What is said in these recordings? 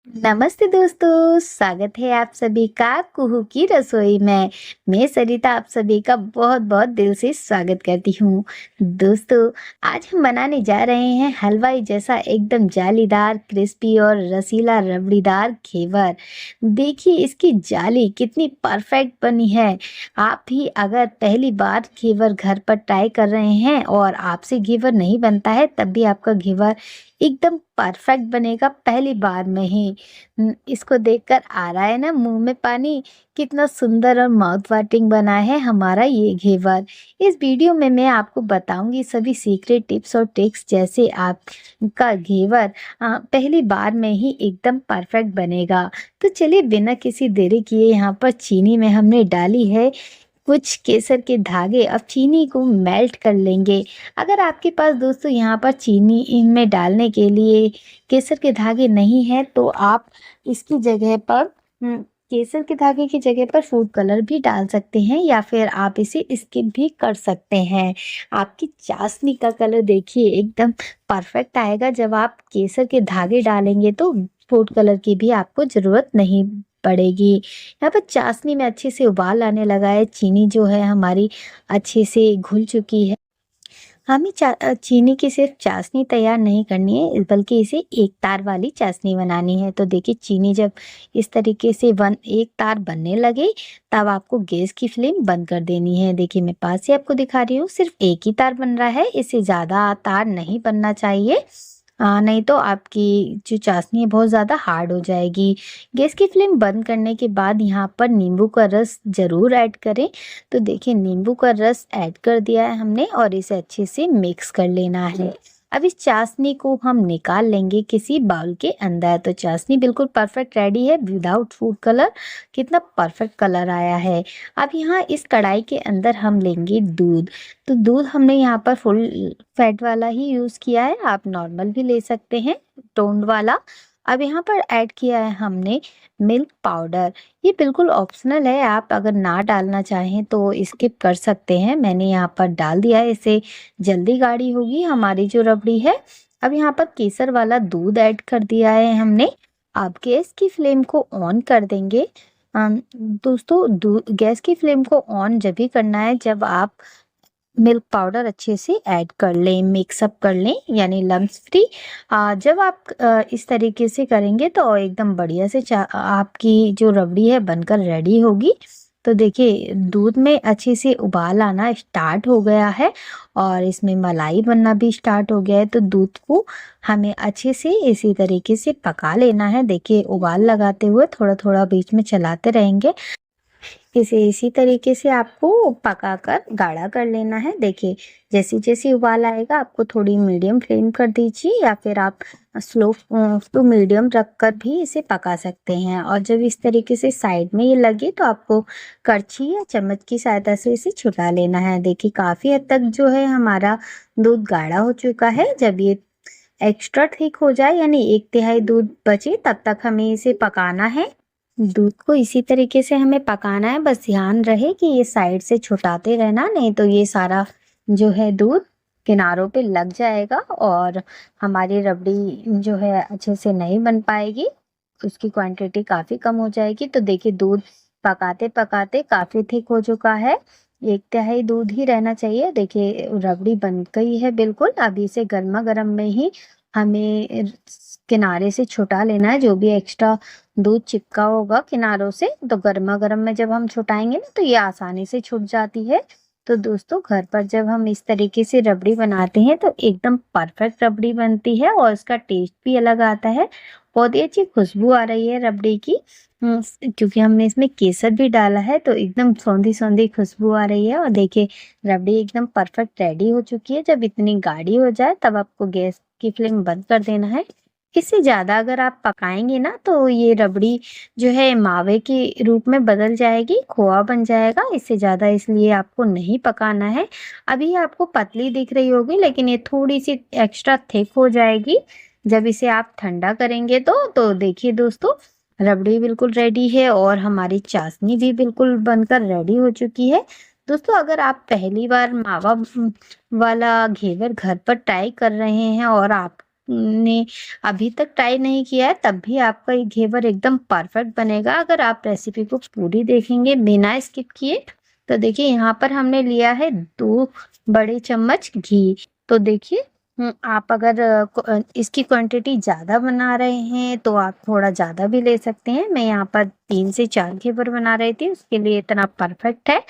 नमस्ते दोस्तों, स्वागत है आप सभी का कुहू की रसोई में। मैं सरिता आप सभी का बहुत-बहुत दिल से स्वागत करती हूँ। दोस्तों, आज हम बनाने जा रहे हैं हलवाई जैसा एकदम जालीदार, क्रिस्पी और रसीला रबड़ीदार घेवर। देखिए इसकी जाली कितनी परफेक्ट बनी है। आप भी अगर पहली बार घेवर घर पर ट्राई कर रहे हैं और आपसे घेवर नहीं बनता है, तब भी आपका घेवर एकदम परफेक्ट बनेगा पहली बार में ही। इसको देखकर आ रहा है ना मुंह में पानी। कितना सुंदर और माउथ वाटरिंग बना है हमारा ये घेवर। इस वीडियो में मैं आपको बताऊंगी सभी सीक्रेट टिप्स और ट्रिक्स, जैसे आपका घेवर पहली बार में ही एकदम परफेक्ट बनेगा। तो चलिए बिना किसी देरी किए यहाँ पर चीनी में हमने डाली है कुछ केसर के धागे। अब चीनी को मेल्ट कर लेंगे। अगर आपके पास दोस्तों यहाँ पर चीनी इनमें डालने के लिए केसर के धागे नहीं है, तो आप इसकी जगह पर केसर के धागे की जगह पर फूड कलर भी डाल सकते हैं, या फिर आप इसे स्किप भी कर सकते हैं। आपकी चाशनी का कलर देखिए एकदम परफेक्ट आएगा जब आप केसर के धागे डालेंगे, तो फूड कलर की भी आपको जरूरत नहीं पड़ेगी। यहाँ पर चाशनी में अच्छे से उबाल आने लगा है। चीनी जो है हमारी अच्छे से घुल चुकी है। हमें चीनी की सिर्फ चाशनी तैयार नहीं करनी है, बल्कि इसे एक तार वाली चाशनी बनानी है। तो देखिए चीनी जब इस तरीके से एक तार बनने लगे, तब आपको गैस की फ्लेम बंद कर देनी है। देखिए मैं पास से आपको दिखा रही हूँ, सिर्फ एक ही तार बन रहा है, इससे ज़्यादा तार नहीं बनना चाहिए। नहीं तो आपकी जो चाशनी है बहुत ज़्यादा हार्ड हो जाएगी। गैस की फ्लेम बंद करने के बाद यहाँ पर नींबू का रस ज़रूर ऐड करें। तो देखिए नींबू का रस ऐड कर दिया है हमने और इसे अच्छे से मिक्स कर लेना है। अब इस चाशनी को हम निकाल लेंगे किसी बाउल के अंदर। तो चाशनी बिल्कुल परफेक्ट रेडी है विदाउट फूड कलर। कितना परफेक्ट कलर आया है। अब यहाँ इस कढ़ाई के अंदर हम लेंगे दूध। तो दूध हमने यहाँ पर फुल फैट वाला ही यूज़ किया है, आप नॉर्मल भी ले सकते हैं, टोन्ड वाला। अब यहाँ पर ऐड किया है हमने मिल्क पाउडर। ये बिल्कुल ऑप्शनल है, आप अगर ना डालना चाहें तो स्किप कर सकते हैं। मैंने यहाँ पर डाल दिया है, इससे जल्दी गाढ़ी होगी हमारी जो रबड़ी है। अब यहाँ पर केसर वाला दूध ऐड कर दिया है हमने। अब गैस की फ्लेम को ऑन कर देंगे। दोस्तों गैस की फ्लेम को ऑन जब भी करना है जब आप मिल्क पाउडर अच्छे से ऐड कर लें, मिक्सअप कर लें, यानी लम्स फ्री। जब आप इस तरीके से करेंगे तो एकदम बढ़िया से आपकी जो रबड़ी है बनकर रेडी होगी। तो देखिए दूध में अच्छे से उबाल आना स्टार्ट हो गया है और इसमें मलाई बनना भी स्टार्ट हो गया है। तो दूध को हमें अच्छे से इसी तरीके से पका लेना है। देखिए उबाल लगाते हुए थोड़ा थोड़ा बीच में चलाते रहेंगे। इसे इसी तरीके से आपको पकाकर गाढ़ा कर लेना है। देखिए जैसे जैसे उबाल आएगा आपको थोड़ी मीडियम फ्लेम कर दीजिए, या फिर आप स्लो टू मीडियम रखकर भी इसे पका सकते हैं। और जब इस तरीके से साइड में ये लगे तो आपको करछी या चम्मच की सहायता से इसे छुटा लेना है। देखिए काफ़ी हद तक जो है हमारा दूध गाढ़ा हो चुका है। जब ये एक्स्ट्रा थिक हो जाए, यानी 1/3 दूध बचे, तब तक हमें इसे पकाना है। दूध को इसी तरीके से हमें पकाना है। बस ध्यान रहे कि ये साइड से छुटाते रहना, नहीं तो ये सारा जो है दूध किनारों पे लग जाएगा और हमारी रबड़ी जो है अच्छे से नहीं बन पाएगी, उसकी क्वांटिटी काफ़ी कम हो जाएगी। तो देखिए दूध पकाते पकाते काफ़ी थिक हो चुका है, 1/3 दूध ही रहना चाहिए। देखिए रबड़ी बन गई है बिल्कुल। अभी इसे गर्मा गर्म में ही हमें किनारे से छुटा लेना है, जो भी एक्स्ट्रा दूध चिपका होगा किनारों से। तो गर्मा गर्म में जब हम छुटाएंगे ना तो ये आसानी से छूट जाती है। तो दोस्तों घर पर जब हम इस तरीके से रबड़ी बनाते हैं तो एकदम परफेक्ट रबड़ी बनती है और इसका टेस्ट भी अलग आता है। बहुत ही अच्छी खुशबू आ रही है रबड़ी की, क्योंकि हमने इसमें केसर भी डाला है, तो एकदम सौंधी सौंधी खुशबू आ रही है। और देखिए रबड़ी एकदम परफेक्ट रेडी हो चुकी है। जब इतनी गाढ़ी हो जाए तब आपको गैस की फ्लेम बंद कर देना है। इससे ज़्यादा अगर आप पकाएंगे ना तो ये रबड़ी जो है मावे के रूप में बदल जाएगी, खोआ बन जाएगा। इससे ज़्यादा इसलिए आपको नहीं पकाना है। अभी आपको पतली दिख रही होगी, लेकिन ये थोड़ी सी एक्स्ट्रा थिक हो जाएगी जब इसे आप ठंडा करेंगे। तो देखिए दोस्तों रबड़ी बिल्कुल रेडी है और हमारी चाशनी भी बिल्कुल बनकर रेडी हो चुकी है। दोस्तों अगर आप पहली बार मावा वाला घेवर घर पर ट्राई कर रहे हैं और आप आपने अभी तक ट्राई नहीं किया है तब भी आपका ये घेवर एकदम परफेक्ट बनेगा अगर आप रेसिपी को पूरी देखेंगे बिना स्किप किए। तो देखिए यहाँ पर हमने लिया है 2 बड़े चम्मच घी। तो देखिए आप अगर इसकी क्वांटिटी ज़्यादा बना रहे हैं तो आप थोड़ा ज़्यादा भी ले सकते हैं। मैं यहाँ पर 3 से 4 घेवर बना रही थी, उसके लिए इतना परफेक्ट है।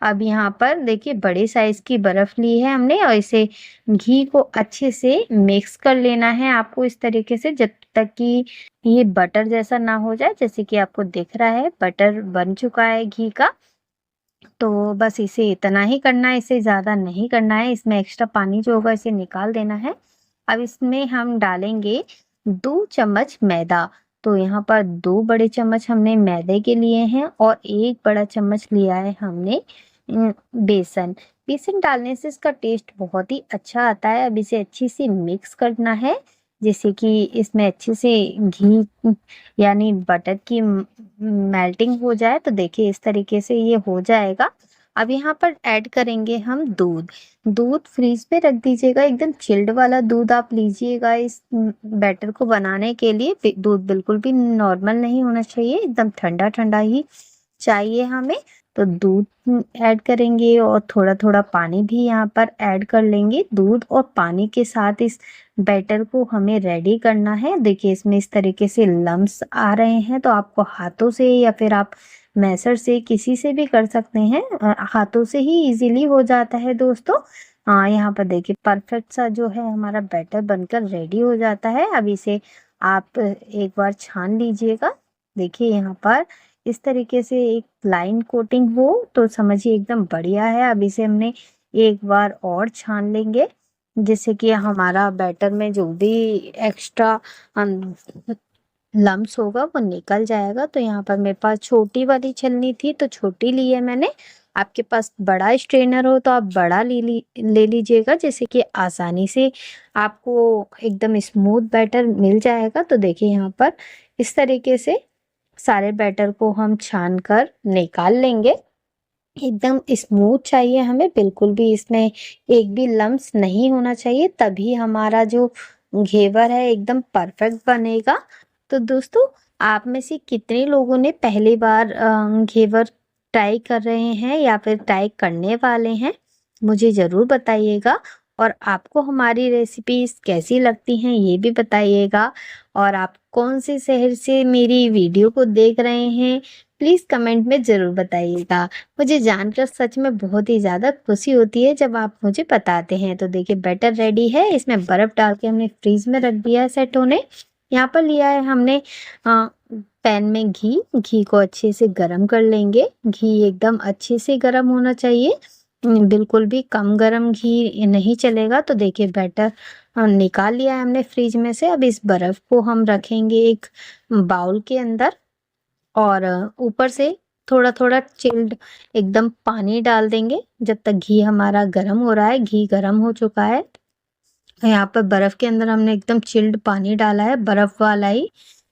अब यहाँ पर देखिए बड़े साइज़ की बर्फ़ ली है हमने और इसे घी को अच्छे से मिक्स कर लेना है आपको इस तरीके से, जब तक कि ये बटर जैसा ना हो जाए। जैसे कि आपको दिख रहा है बटर बन चुका है घी का। तो बस इसे इतना ही करना है, इसे ज़्यादा नहीं करना है। इसमें एक्स्ट्रा पानी जो होगा इसे निकाल देना है। अब इसमें हम डालेंगे 2 चम्मच मैदा। तो यहाँ पर 2 बड़े चम्मच हमने मैदे के लिए हैं और 1 बड़ा चम्मच लिया है हमने बेसन। बेसन डालने से इसका टेस्ट बहुत ही अच्छा आता है। अब इसे अच्छे से मिक्स करना है, जैसे कि इसमें अच्छे से घी यानी बटर की मेल्टिंग हो जाए। तो देखिए इस तरीके से ये हो जाएगा। अब यहाँ पर ऐड करेंगे हम दूध। दूध फ्रीज में रख दीजिएगा, एकदम चिल्ड वाला दूध आप लीजिएगा इस बैटर को बनाने के लिए। दूध बिल्कुल भी नॉर्मल नहीं होना चाहिए, एकदम ठंडा ठंडा ही चाहिए हमें। तो दूध ऐड करेंगे और थोड़ा थोड़ा पानी भी यहाँ पर ऐड कर लेंगे। दूध और पानी के साथ इस बैटर को हमें रेडी करना है। देखिए इसमें इस तरीके से लम्स आ रहे हैं, तो आपको हाथों से या फिर आप मैसर से किसी से भी कर सकते हैं। हाथों से ही इजीली हो जाता है दोस्तों। हाँ यहाँ पर देखिए परफेक्ट सा जो है हमारा बैटर बनकर रेडी हो जाता है। अब इसे आप एक बार छान लीजिएगा। देखिए यहाँ पर इस तरीके से एक लाइन कोटिंग हो तो समझिए एकदम बढ़िया है। अब इसे हमने एक बार और छान लेंगे, जिससे कि हमारा बैटर में जो भी एक्स्ट्रा लम्स होगा वो निकल जाएगा। तो यहाँ पर मेरे पास छोटी वाली छलनी थी तो छोटी ली है मैंने। आपके पास बड़ा स्ट्रेनर हो तो आप बड़ा ले लीजिएगा, जैसे कि आसानी से आपको एकदम स्मूथ बैटर मिल जाएगा। तो देखिए यहाँ पर इस तरीके से सारे बैटर को हम छान कर निकाल लेंगे। एकदम स्मूथ चाहिए हमें, बिल्कुल भी इसमें एक भी लम्स नहीं होना चाहिए, तभी हमारा जो घेवर है एकदम परफेक्ट बनेगा। तो दोस्तों आप में से कितने लोगों ने पहली बार घेवर ट्राई कर रहे हैं या फिर ट्राई करने वाले हैं, मुझे ज़रूर बताइएगा। और आपको हमारी रेसिपीज कैसी लगती हैं ये भी बताइएगा। और आप कौन से शहर से मेरी वीडियो को देख रहे हैं प्लीज़ कमेंट में ज़रूर बताइएगा। मुझे जानकर सच में बहुत ही ज़्यादा खुशी होती है जब आप मुझे बताते हैं। तो देखिए बैटर रेडी है, इसमें बर्फ़ डाल के हमने फ्रीज में रख दिया है सेट होने। यहाँ पर लिया है हमने पैन में घी को अच्छे से गरम कर लेंगे। घी एकदम अच्छे से गरम होना चाहिए, बिल्कुल भी कम गरम घी नहीं चलेगा। तो देखिए बैटर निकाल लिया है हमने फ्रिज में से। अब इस बर्फ़ को हम रखेंगे एक बाउल के अंदर और ऊपर से थोड़ा थोड़ा चिल्ड एकदम पानी डाल देंगे जब तक घी हमारा गर्म हो रहा है। घी गर्म हो चुका है। यहाँ पर बर्फ़ के अंदर हमने एकदम चिल्ड पानी डाला है, बर्फ़ वाला ही,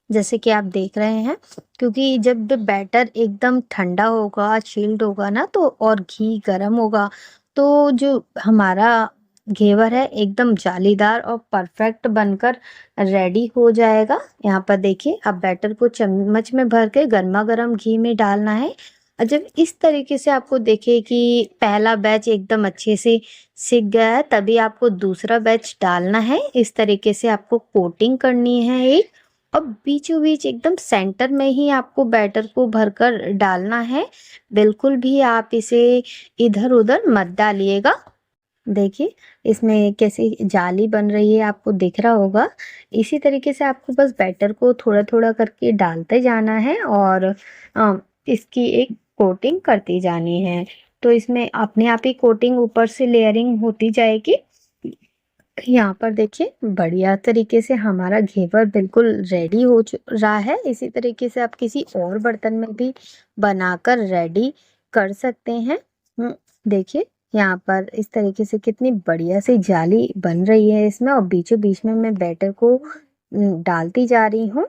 जैसे कि आप देख रहे हैं। क्योंकि जब बैटर एकदम ठंडा होगा, चिल्ड होगा ना, तो और घी गर्म होगा तो जो हमारा घेवर है एकदम जालीदार और परफेक्ट बनकर रेडी हो जाएगा। यहाँ पर देखिए अब बैटर को चम्मच में भर के गर्मा गर्म घी में डालना है। और जब इस तरीके से आपको देखे कि पहला बैच एकदम अच्छे से सिक गया है, तभी आपको दूसरा बैच डालना है। इस तरीके से आपको कोटिंग करनी है एक, और बीचों बीच एकदम सेंटर में ही आपको बैटर को भरकर डालना है। बिल्कुल भी आप इसे इधर उधर मत डालिएगा। देखिए इसमें कैसी जाली बन रही है, आपको दिख रहा होगा। इसी तरीके से आपको बस बैटर को थोड़ा थोड़ा करके डालते जाना है और इसकी एक कोटिंग करती जानी है। तो इसमें अपने आप ही कोटिंग ऊपर से लेयरिंग होती जाएगी। यहाँ पर देखिए बढ़िया तरीके से हमारा घेवर बिल्कुल रेडी हो रहा है। इसी तरीके से आप किसी और बर्तन में भी बनाकर रेडी कर सकते हैं। देखिए यहाँ पर इस तरीके से कितनी बढ़िया सी जाली बन रही है इसमें, और बीचों बीच में मैं बैटर को डालती जा रही हूँ।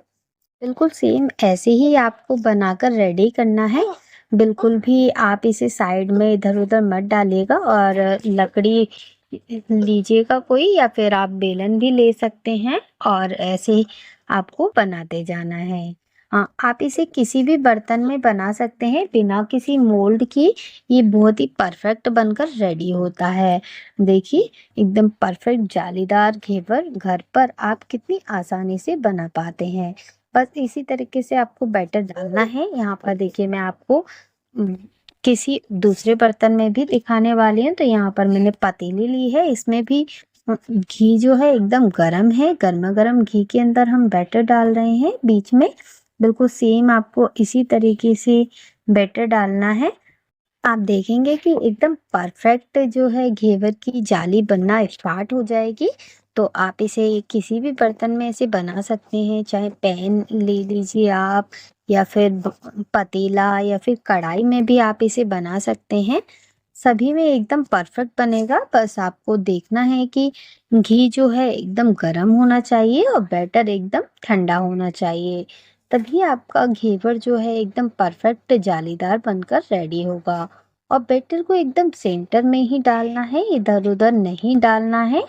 बिल्कुल सेम ऐसे ही आपको बनाकर रेडी करना है। बिल्कुल भी आप इसे साइड में इधर उधर मत डालिएगा। और लकड़ी लीजिएगा कोई, या फिर आप बेलन भी ले सकते हैं और ऐसे ही आपको बनाते जाना है। हाँ, आप इसे किसी भी बर्तन में बना सकते हैं बिना किसी मोल्ड की। ये बहुत ही परफेक्ट बनकर रेडी होता है। देखिए, एकदम परफेक्ट जालीदार घेवर घर पर आप कितनी आसानी से बना पाते हैं। बस इसी तरीके से आपको बैटर डालना है। यहाँ पर देखिए, मैं आपको किसी दूसरे बर्तन में भी दिखाने वाली हूँ। तो यहाँ पर मैंने पतीली ली है, इसमें भी घी जो है एकदम गरम है। गर्मा गर्म घी के अंदर हम बैटर डाल रहे हैं बीच में। बिल्कुल सेम आपको इसी तरीके से बैटर डालना है। आप देखेंगे कि एकदम परफेक्ट जो है घेवर की जाली बनना स्टार्ट हो जाएगी। तो आप इसे किसी भी बर्तन में ऐसे बना सकते हैं, चाहे पैन ले लीजिए आप, या फिर पतीला, या फिर कढ़ाई में भी आप इसे बना सकते हैं। सभी में एकदम परफेक्ट बनेगा। बस आपको देखना है कि घी जो है एकदम गर्म होना चाहिए और बैटर एकदम ठंडा होना चाहिए। तभी आपका घेवर जो है एकदम परफेक्ट जालीदार बनकर रेडी होगा। और बैटर को एकदम सेंटर में ही डालना है, इधर उधर नहीं डालना है।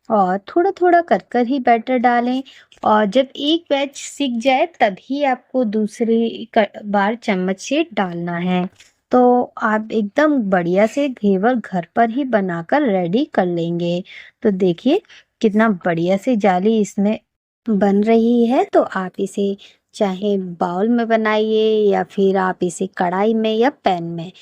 और थोड़ा थोड़ा कर कर ही बैटर डालें। और जब एक बैच सीख जाए तभी आपको दूसरी बार चम्मच से डालना है। तो आप एकदम बढ़िया से घेवर घर पर ही बनाकर रेडी कर लेंगे। तो देखिए, कितना बढ़िया से जाली इसमें बन रही है। तो आप इसे चाहे बाउल में बनाइए, या फिर आप इसे कढ़ाई में या पैन में,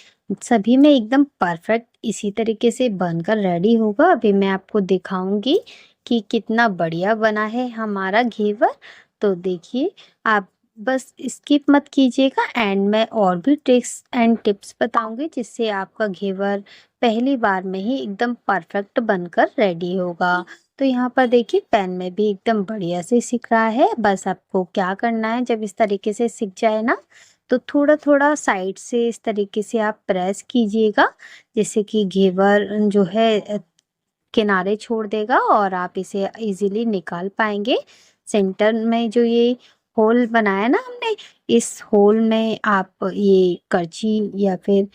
सभी में एकदम परफेक्ट इसी तरीके से बनकर रेडी होगा। अभी मैं आपको दिखाऊंगी कि कितना बढ़िया बना है हमारा घेवर। तो देखिए, आप बस स्किप मत कीजिएगा। एंड मैं और भी ट्रिक्स एंड टिप्स बताऊंगी जिससे आपका घेवर पहली बार में ही एकदम परफेक्ट बनकर रेडी होगा। तो यहाँ पर देखिए, पैन में भी एकदम बढ़िया से सिक रहा है। बस आपको क्या करना है, जब इस तरीके से सिक जाए ना, तो थोड़ा थोड़ा साइड से इस तरीके से आप प्रेस कीजिएगा, जिससे कि घेवर जो है किनारे छोड़ देगा और आप इसे इजीली निकाल पाएंगे। सेंटर में जो ये होल बनाया ना हमने, इस होल में आप ये करछी या फिर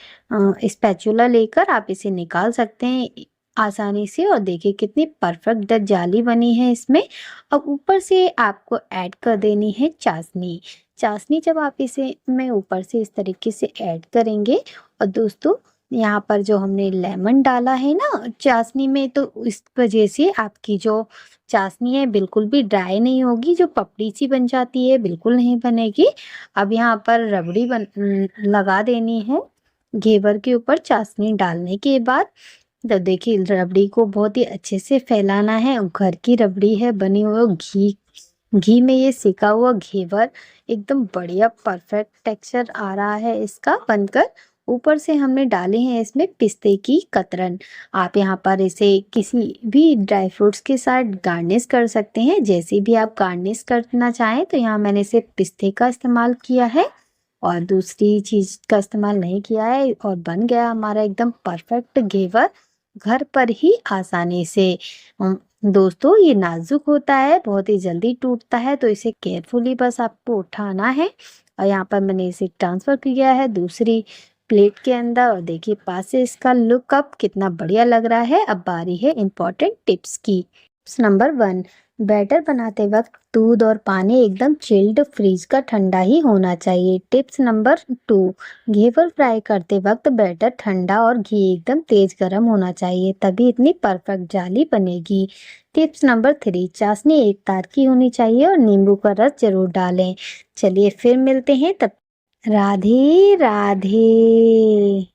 स्पैचुला लेकर आप इसे निकाल सकते हैं आसानी से। और देखिए, कितनी परफेक्ट जाली बनी है इसमें। अब ऊपर से आपको ऐड कर देनी है चाशनी। चाशनी जब आप इसे में ऊपर से इस तरीके से ऐड करेंगे, और दोस्तों यहाँ पर जो हमने लेमन डाला है ना चाशनी में, तो इस वजह से आपकी जो चाशनी है बिल्कुल भी ड्राई नहीं होगी। जो पपड़ी सी बन जाती है बिल्कुल नहीं बनेगी। अब यहाँ पर रबड़ी लगा देनी है घेवर के ऊपर चाशनी डालने के बाद। तो देखिए, रबड़ी को बहुत ही अच्छे से फैलाना है। घर की रबड़ी है बनी हुई, घी घी में ये सिका हुआ घेवर एकदम बढ़िया परफेक्ट टेक्सचर आ रहा है इसका बनकर। ऊपर से हमने डाले हैं इसमें पिस्ते की कतरन। आप यहाँ पर इसे किसी भी ड्राई फ्रूट्स के साथ गार्निश कर सकते हैं, जैसे भी आप गार्निश करना चाहें। तो यहाँ मैंने इसे पिस्ते का इस्तेमाल किया है और दूसरी चीज का इस्तेमाल नहीं किया है। और बन गया हमारा एकदम परफेक्ट घेवर घर पर ही आसानी से। दोस्तों, ये नाजुक होता है, बहुत ही जल्दी टूटता है, तो इसे केयरफुली बस आपको उठाना है। और यहाँ पर मैंने इसे ट्रांसफर किया है दूसरी प्लेट के अंदर। और देखिए, पास से इसका लुक अब कितना बढ़िया लग रहा है। अब बारी है इम्पोर्टेंट टिप्स की। टिप्स नंबर 1, बैटर बनाते वक्त दूध और पानी एकदम चिल्ड फ्रीज का ठंडा ही होना चाहिए। टिप्स नंबर 2, घेवर फ्राई करते वक्त बैटर ठंडा और घी एकदम तेज गर्म होना चाहिए, तभी इतनी परफेक्ट जाली बनेगी। टिप्स नंबर 3, चाशनी एक तार की होनी चाहिए और नींबू का रस जरूर डालें। चलिए फिर मिलते हैं, तब राधे राधे।